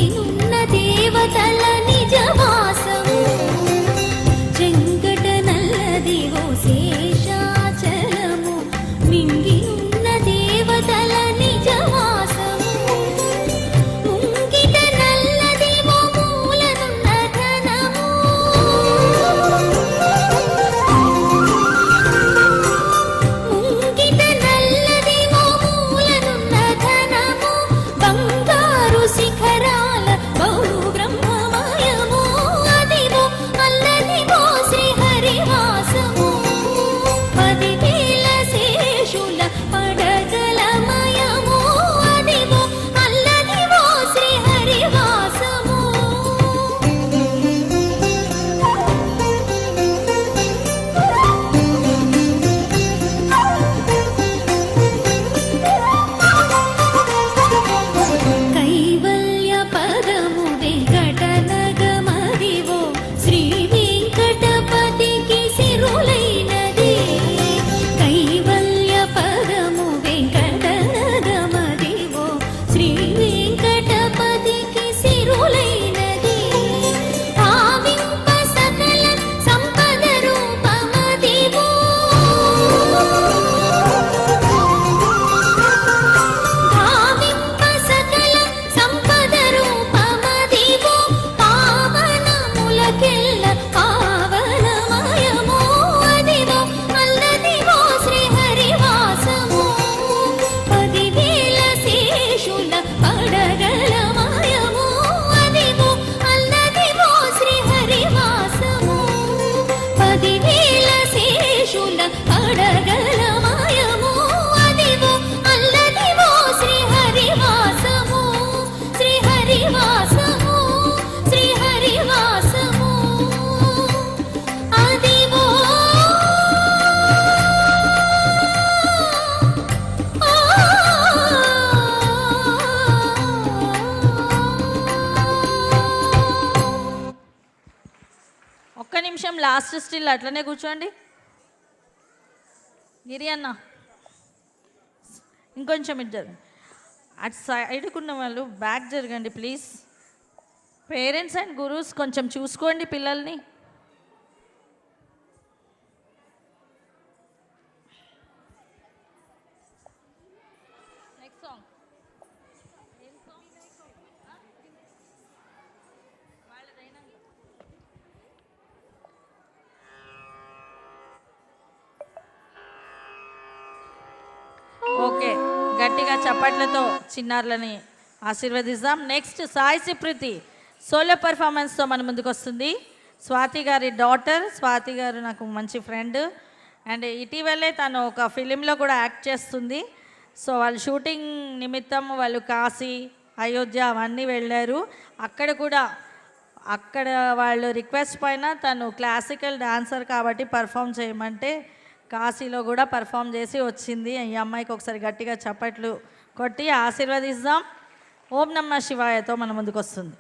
మింగినున్న దేవతల నిజవాసము చెంగట నల్లదివో శేషాచలము మింగినున్న దేవతల నిజవాసము ముంగిట నల్లదివో మూలనున్న ధనము ముంగిట నల్లదివో మూలనున్న ధనము బంగారు శిఖరాల బహు బ్రహ్మమయము అదివో అల్లదివో శ్రీహరివాసము 10,000 శేషుల పడగలమయము అదివో అల్లదివో శ్రీహరివాసము కైవల్య పదము వెంకటనగమదివో శ్రీ వెంకటపతికి సిరులైనది కైవల్య పదము వెంకటనగమదివో శ్రీ వెంకటపతికి సిరులైనది భావింప సకల సంపద రూపమదివో భావింప సకల సంపద రూపమదివో పావనములకెల్ల పావనమయము అదివో అల్లదివో శ్రీహరివాసము 10,000 శేషుల పడగలమయము అదివో అల్లదివో శ్రీహరివాసము 10,000 శేషుల పడగలమయము అదివో అల్లదివో శ్రీహరివాసము శ్రీహరివాసము శ్రీహరివాసము అదివో ఒక్క నిమిషం లాస్ట్ స్టిల్ అట్లనే కూర్చోండి. గిరి అన్న ఇంకొంచెం ఇటు జరగండి. అటు సైడ్కున్న వాళ్ళు బ్యాక్ జరగండి ప్లీజ్. పేరెంట్స్ అండ్ గురూస్ కొంచెం చూసుకోండి పిల్లల్ని. నెక్స్ట్ సాంగ్ ఓకే, గట్టిగా చప్పట్లతో చిన్నారులని ఆశీర్వదిద్దాం. నెక్స్ట్ సాయి సిప్రీతి సోలో పర్ఫార్మెన్స్తో మన ముందుకు వస్తుంది. స్వాతి గారి డాటర్. స్వాతి గారు నాకు మంచి ఫ్రెండ్ అండ్ ఇటీవలే తను ఒక ఫిలింలో కూడా యాక్ట్ చేస్తుంది. సో వాళ్ళు షూటింగ్ నిమిత్తం వాళ్ళు కాశీ, అయోధ్య అవన్నీ వెళ్ళారు. అక్కడ వాళ్ళు రిక్వెస్ట్ పైన తను క్లాసికల్ డాన్సర్ కాబట్టి పర్ఫామ్ చేయమంటే కాశీలో కూడా పర్ఫామ్ చేసి వచ్చింది. ఈ అమ్మాయికి ఒకసారి గట్టిగా చప్పట్లు కొట్టి ఆశీర్వదిద్దాం. ఓం నమః శివాయతో మన ముందుకు వస్తుంది.